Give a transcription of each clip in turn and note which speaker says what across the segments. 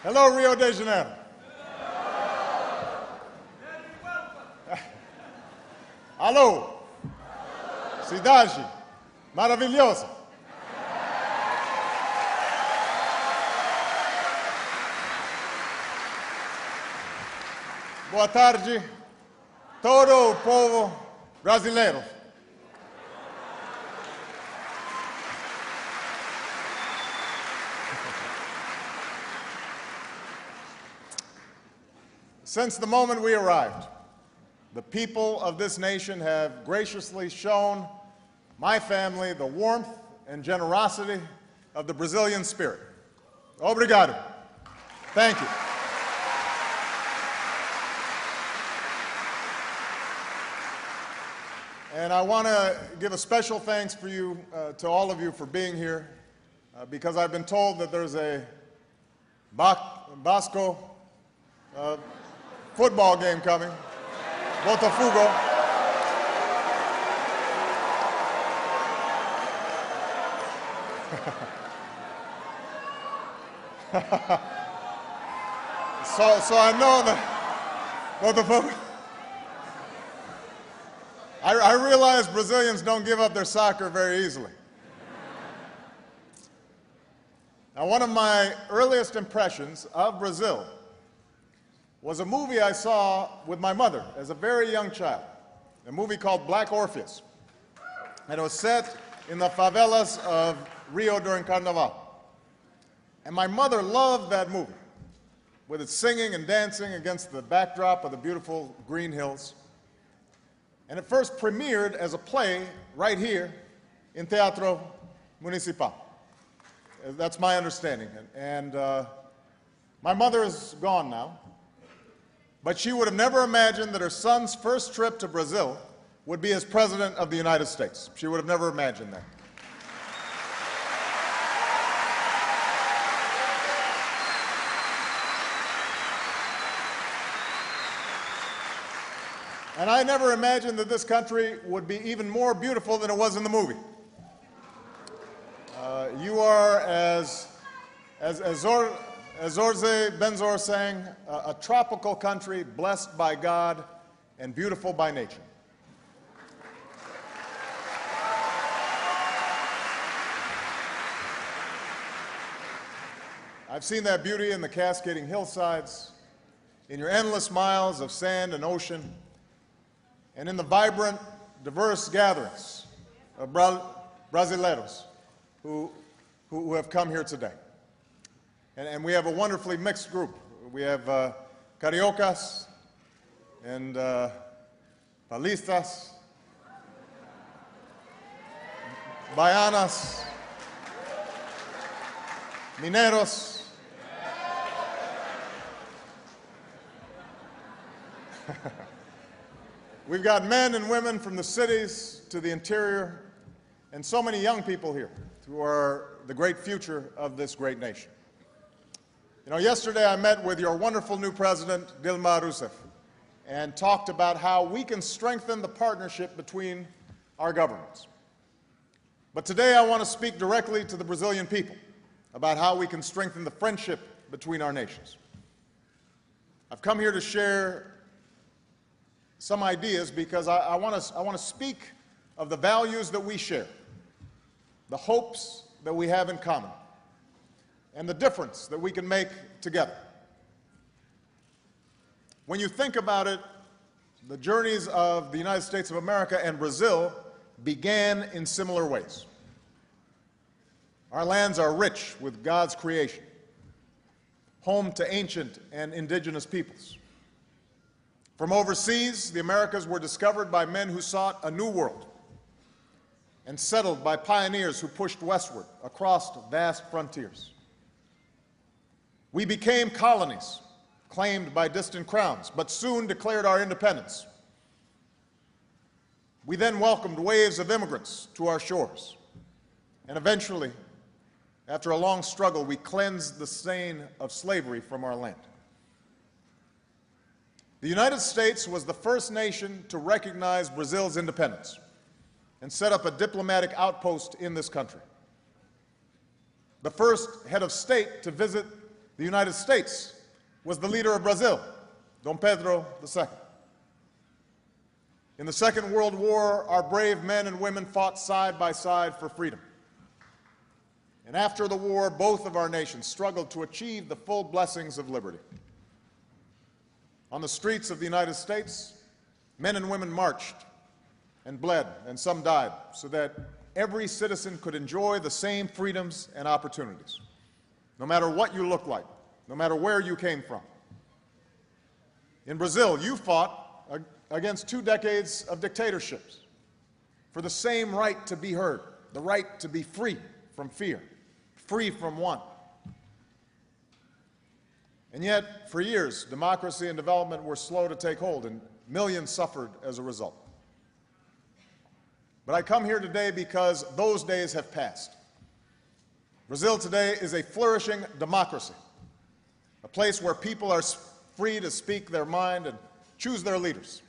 Speaker 1: Hello, Rio de Janeiro. Alô, cidade maravilhosa. Boa tarde, todo o povo brasileiro. Since the moment we arrived, the people of this nation have graciously shown my family the warmth and generosity of the Brazilian spirit. Obrigado. Thank you. And I want to give a special thanks for you, to all of you for being here, because I've been told that there's a Basco football game coming, Botafogo. so I know that Botafogo. I realize Brazilians don't give up their soccer very easily. Now, one of my earliest impressions of Brazil was a movie I saw with my mother as a very young child, a movie called Black Orpheus. And it was set in the favelas of Rio during Carnival. And my mother loved that movie, with its singing and dancing against the backdrop of the beautiful green hills. And it first premiered as a play right here in Teatro Municipal. That's my understanding. And my mother is gone now, but she would have never imagined that her son's first trip to Brazil would be as President of the United States. She would have never imagined that. And I never imagined that this country would be even more beautiful than it was in the movie. You are, as Zorze Benzor sang, a tropical country blessed by God and beautiful by nature. I've seen that beauty in the cascading hillsides, in your endless miles of sand and ocean, and in the vibrant, diverse gatherings of Brasileiros who have come here today. And we have a wonderfully mixed group. We have Cariocas and Paulistas, Baianas, Mineiros, we've got men and women from the cities to the interior, and so many young people here who are the great future of this great nation. You know, yesterday I met with your wonderful new president, Dilma Rousseff, and talked about how we can strengthen the partnership between our governments. But today I want to speak directly to the Brazilian people about how we can strengthen the friendship between our nations. I've come here to share some ideas because I want to speak of the values that we share, the hopes that we have in common, and the difference that we can make together. When you think about it, the journeys of the United States of America and Brazil began in similar ways. Our lands are rich with God's creation, home to ancient and indigenous peoples. From overseas, the Americas were discovered by men who sought a new world and settled by pioneers who pushed westward across vast frontiers. We became colonies, claimed by distant crowns, but soon declared our independence. We then welcomed waves of immigrants to our shores, and eventually, after a long struggle, we cleansed the stain of slavery from our land. The United States was the first nation to recognize Brazil's independence and set up a diplomatic outpost in this country. The first head of state to visit The United States was the leader of Brazil, Dom Pedro II. In the Second World War, our brave men and women fought side by side for freedom. And after the war, both of our nations struggled to achieve the full blessings of liberty. On the streets of the United States, men and women marched and bled, and some died, so that every citizen could enjoy the same freedoms and opportunities, no matter what you look like, no matter where you came from. In Brazil, you fought against 2 decades of dictatorships for the same right to be heard, the right to be free from fear, free from want. And yet, for years, democracy and development were slow to take hold, and millions suffered as a result. But I come here today because those days have passed. Brazil today is a flourishing democracy, a place where people are free to speak their mind and choose their leaders,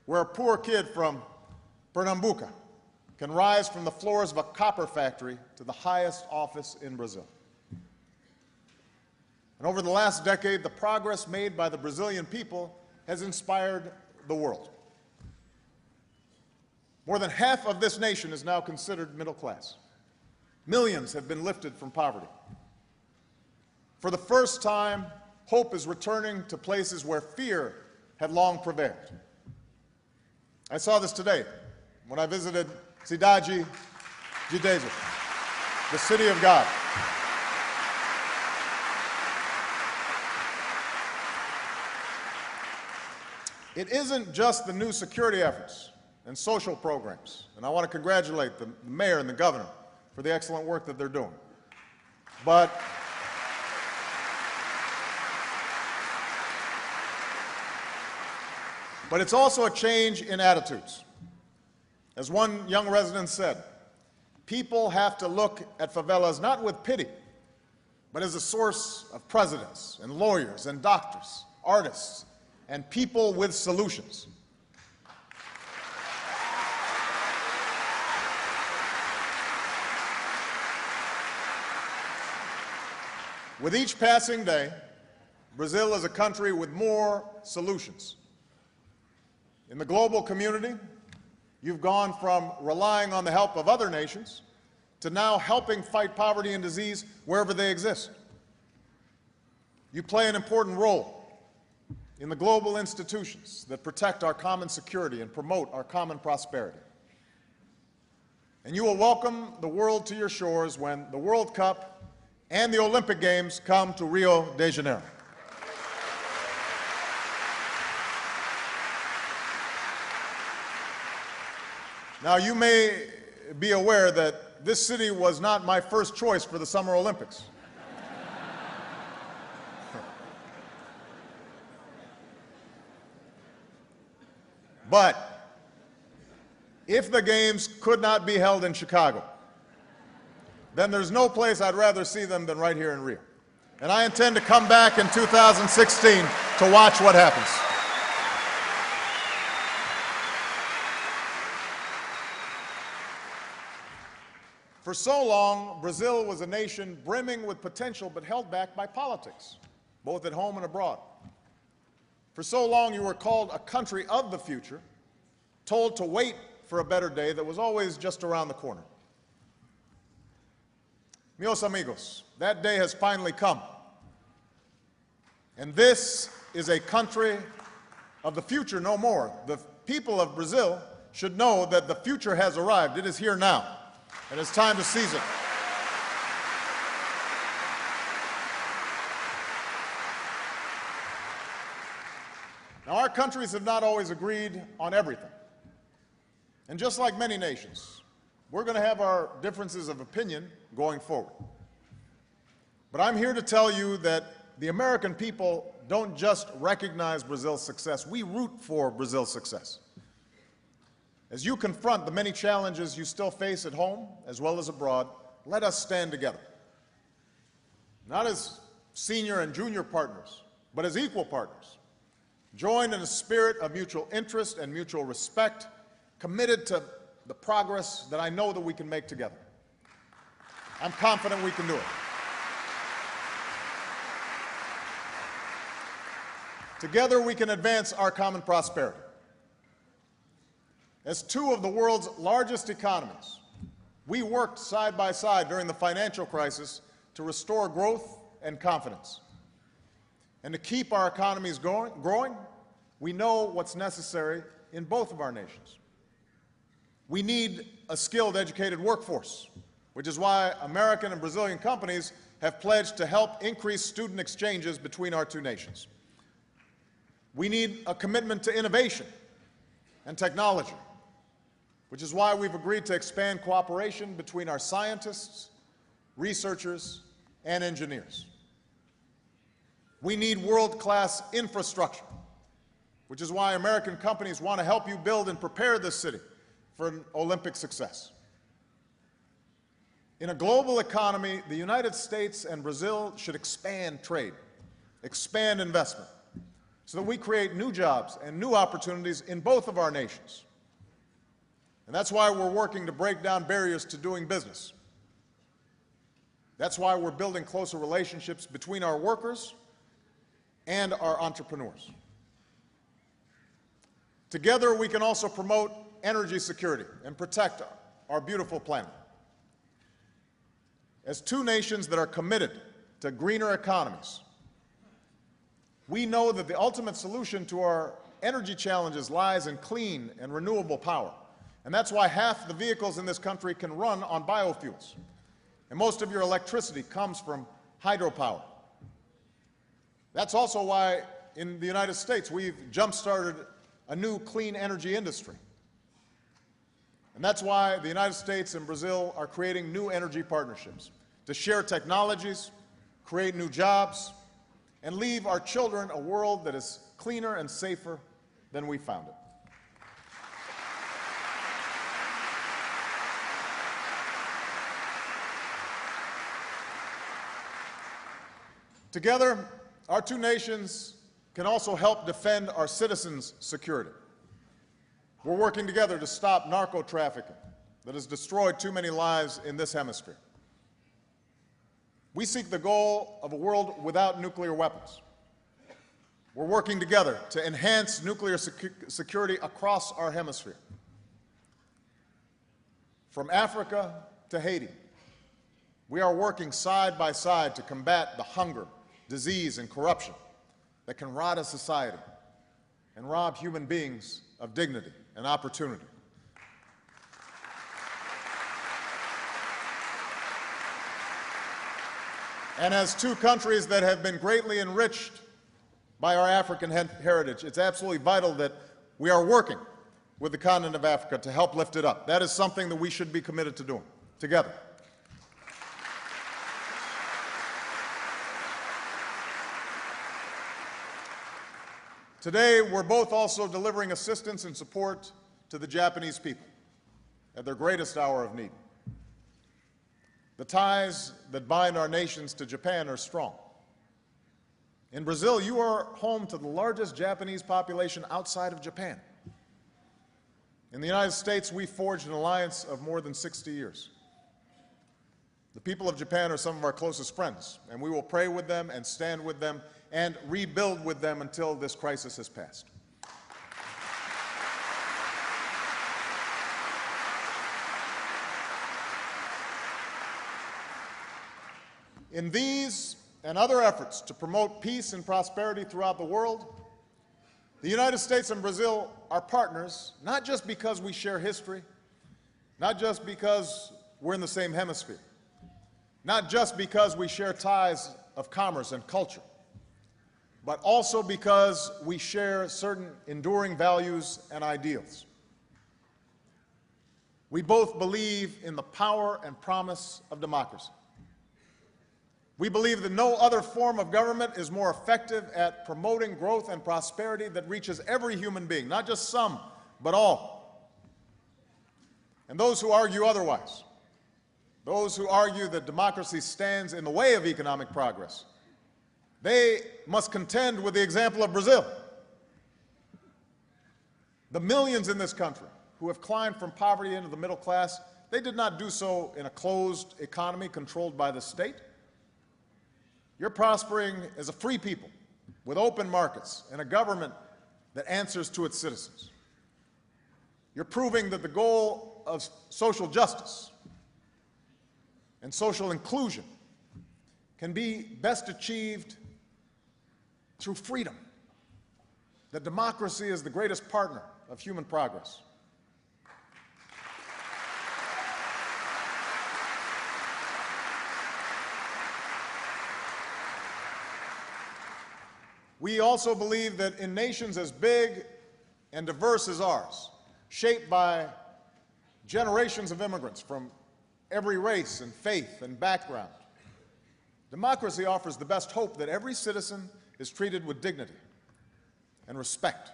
Speaker 1: where a poor kid from Pernambuco can rise from the floors of a copper factory to the highest office in Brazil. And over the last decade, the progress made by the Brazilian people has inspired the world. More than half of this nation is now considered middle class. Millions have been lifted from poverty. For the first time, hope is returning to places where fear had long prevailed. I saw this today when I visited Cidade de Deus, the city of God. It isn't just the new security efforts and social programs, and I want to congratulate the mayor and the governor for the excellent work that they're doing. But it's also a change in attitudes. As one young resident said, people have to look at favelas not with pity, but as a source of presidents and lawyers and doctors, artists, and people with solutions. With each passing day, Brazil is a country with more solutions. In the global community, you've gone from relying on the help of other nations to now helping fight poverty and disease wherever they exist. You play an important role in the global institutions that protect our common security and promote our common prosperity. And you will welcome the world to your shores when the World Cup and the Olympic Games come to Rio de Janeiro. Now, you may be aware that this city was not my first choice for the Summer Olympics. But if the games could not be held in Chicago, then there's no place I'd rather see them than right here in Rio. And I intend to come back in 2016 to watch what happens. For so long, Brazil was a nation brimming with potential but held back by politics, both at home and abroad. For so long, you were called a country of the future, told to wait for a better day that was always just around the corner. Meus amigos, that day has finally come. And this is a country of the future no more. The people of Brazil should know that the future has arrived. It is here now, and it's time to seize it. Now, our countries have not always agreed on everything. And just like many nations, we're going to have our differences of opinion going forward. But I'm here to tell you that the American people don't just recognize Brazil's success, we root for Brazil's success. As you confront the many challenges you still face at home as well as abroad, let us stand together. Not as senior and junior partners, but as equal partners, joined in a spirit of mutual interest and mutual respect, committed to the progress that I know that we can make together. I'm confident we can do it. Together we can advance our common prosperity. As two of the world's largest economies, we worked side by side during the financial crisis to restore growth and confidence. And to keep our economies growing, we know what's necessary in both of our nations. We need a skilled, educated workforce, which is why American and Brazilian companies have pledged to help increase student exchanges between our two nations. We need a commitment to innovation and technology, which is why we've agreed to expand cooperation between our scientists, researchers, and engineers. We need world-class infrastructure, which is why American companies want to help you build and prepare this city for an Olympic success. In a global economy, the United States and Brazil should expand trade, expand investment, so that we create new jobs and new opportunities in both of our nations. And that's why we're working to break down barriers to doing business. That's why we're building closer relationships between our workers and our entrepreneurs. Together, we can also promote energy security and protect our beautiful planet. As two nations that are committed to greener economies, we know that the ultimate solution to our energy challenges lies in clean and renewable power. And that's why half the vehicles in this country can run on biofuels. And most of your electricity comes from hydropower. That's also why in the United States we've jump-started a new clean energy industry. And that's why the United States and Brazil are creating new energy partnerships to share technologies, create new jobs, and leave our children a world that is cleaner and safer than we found it. Together, our two nations can also help defend our citizens' security. We're working together to stop narco-trafficking that has destroyed too many lives in this hemisphere. We seek the goal of a world without nuclear weapons. We're working together to enhance nuclear security across our hemisphere. From Africa to Haiti, we are working side by side to combat the hunger, disease, and corruption that can rot a society and rob human beings of dignity and opportunity. And as two countries that have been greatly enriched by our African heritage, it's absolutely vital that we are working with the continent of Africa to help lift it up. That is something that we should be committed to doing together. Today, we're both also delivering assistance and support to the Japanese people at their greatest hour of need. The ties that bind our nations to Japan are strong. In Brazil, you are home to the largest Japanese population outside of Japan. In the United States, we forged an alliance of more than 60 years. The people of Japan are some of our closest friends, and we will pray with them and stand with them and rebuild with them until this crisis has passed. In these and other efforts to promote peace and prosperity throughout the world, the United States and Brazil are partners, not just because we share history, not just because we're in the same hemisphere, not just because we share ties of commerce and culture, but also because we share certain enduring values and ideals. We both believe in the power and promise of democracy. We believe that no other form of government is more effective at promoting growth and prosperity that reaches every human being, not just some, but all. And those who argue otherwise, those who argue that democracy stands in the way of economic progress, they must contend with the example of Brazil. The millions in this country who have climbed from poverty into the middle class, they did not do so in a closed economy controlled by the state. You're prospering as a free people with open markets and a government that answers to its citizens. You're proving that the goal of social justice and social inclusion can be best achieved through freedom, that democracy is the greatest partner of human progress. We also believe that in nations as big and diverse as ours, shaped by generations of immigrants from every race and faith and background, democracy offers the best hope that every citizen is treated with dignity and respect,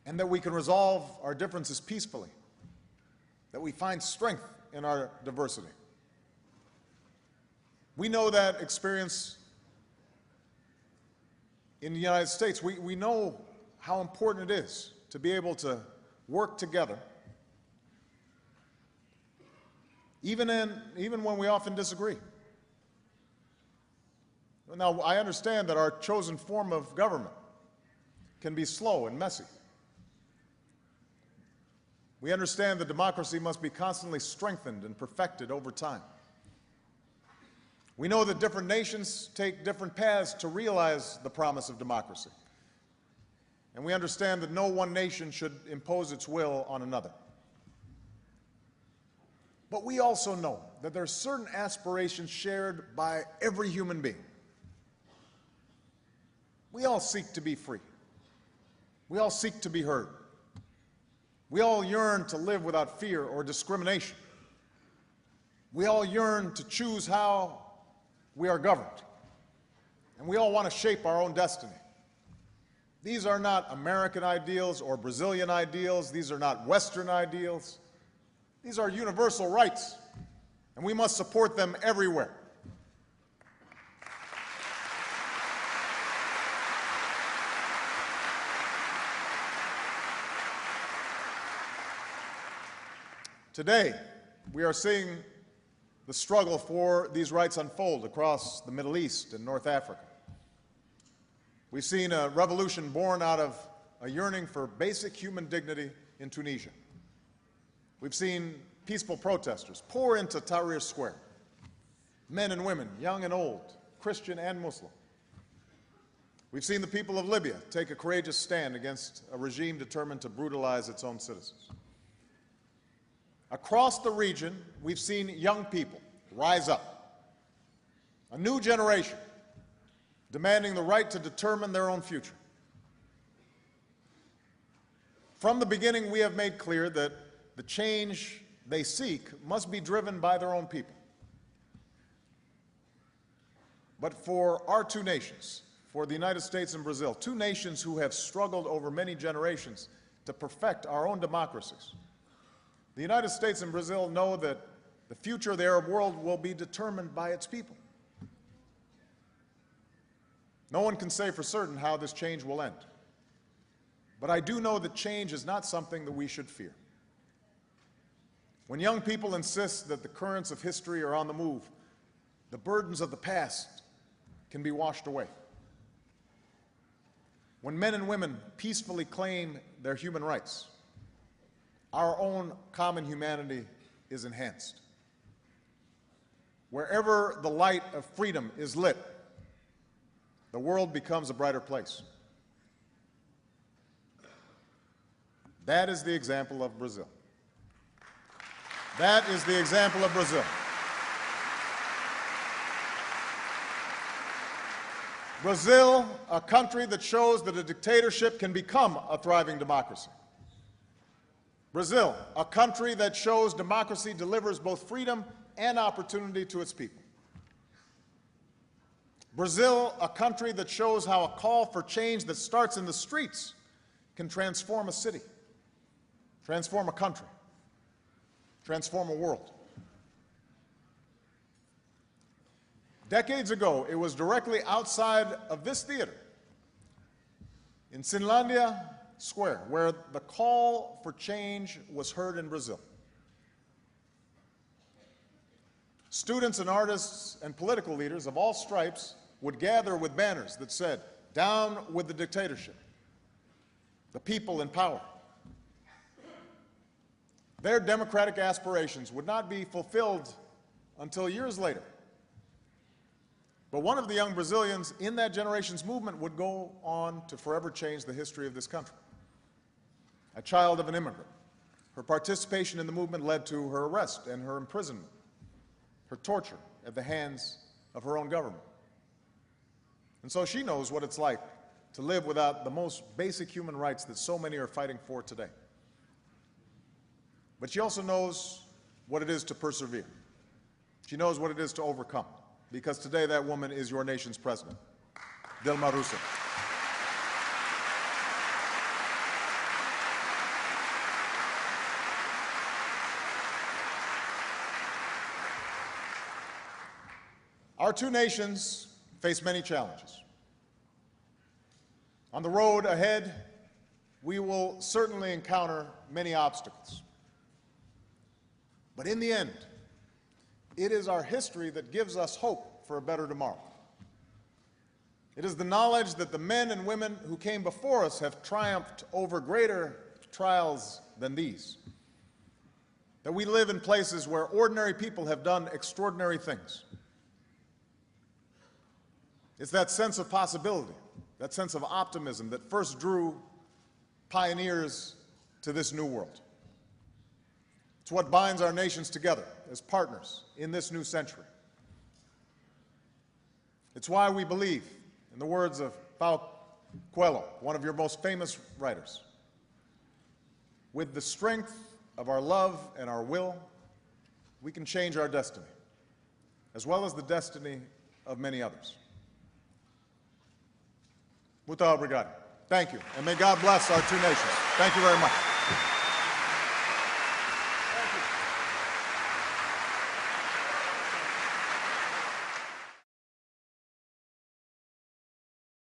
Speaker 1: and that we can resolve our differences peacefully, that we find strength in our diversity. We know that experience in the United States. We know how important it is to be able to work together, even when we often disagree. Now, I understand that our chosen form of government can be slow and messy. We understand that democracy must be constantly strengthened and perfected over time. We know that different nations take different paths to realize the promise of democracy. And we understand that no one nation should impose its will on another. But we also know that there are certain aspirations shared by every human being. We all seek to be free. We all seek to be heard. We all yearn to live without fear or discrimination. We all yearn to choose how we are governed. And we all want to shape our own destiny. These are not American ideals or Brazilian ideals. These are not Western ideals. These are universal rights, and we must support them everywhere. Today, we are seeing the struggle for these rights unfold across the Middle East and North Africa. We've seen a revolution born out of a yearning for basic human dignity in Tunisia. We've seen peaceful protesters pour into Tahrir Square, men and women, young and old, Christian and Muslim. We've seen the people of Libya take a courageous stand against a regime determined to brutalize its own citizens. Across the region, we've seen young people rise up, a new generation demanding the right to determine their own future. From the beginning, we have made clear that the change they seek must be driven by their own people. But for our two nations, for the United States and Brazil, two nations who have struggled over many generations to perfect our own democracies, the United States and Brazil know that the future of the Arab world will be determined by its people. No one can say for certain how this change will end. But I do know that change is not something that we should fear. When young people insist that the currents of history are on the move, the burdens of the past can be washed away. When men and women peacefully claim their human rights, our own common humanity is enhanced. Wherever the light of freedom is lit, the world becomes a brighter place. That is the example of Brazil. That is the example of Brazil. Brazil, a country that shows that a dictatorship can become a thriving democracy. Brazil, a country that shows democracy delivers both freedom and opportunity to its people. Brazil, a country that shows how a call for change that starts in the streets can transform a city, transform a country, transform a world. Decades ago, it was directly outside of this theater, in Finlandia Square, where the call for change was heard in Brazil. Students and artists and political leaders of all stripes would gather with banners that said, "Down with the dictatorship, the people in power." Their democratic aspirations would not be fulfilled until years later. But one of the young Brazilians in that generation's movement would go on to forever change the history of this country. A child of an immigrant, her participation in the movement led to her arrest and her imprisonment, her torture at the hands of her own government. And so she knows what it's like to live without the most basic human rights that so many are fighting for today. But she also knows what it is to persevere. She knows what it is to overcome, because today that woman is your nation's president, Dilma Rousseff. Our two nations face many challenges. On the road ahead, we will certainly encounter many obstacles. But in the end, it is our history that gives us hope for a better tomorrow. It is the knowledge that the men and women who came before us have triumphed over greater trials than these. That we live in places where ordinary people have done extraordinary things. It's that sense of possibility, that sense of optimism that first drew pioneers to this new world. It's what binds our nations together as partners in this new century. It's why we believe, in the words of Paulo Coelho, one of your most famous writers, with the strength of our love and our will, we can change our destiny, as well as the destiny of many others. Muito obrigado. Thank you, and may God bless our two nations. Thank you very much.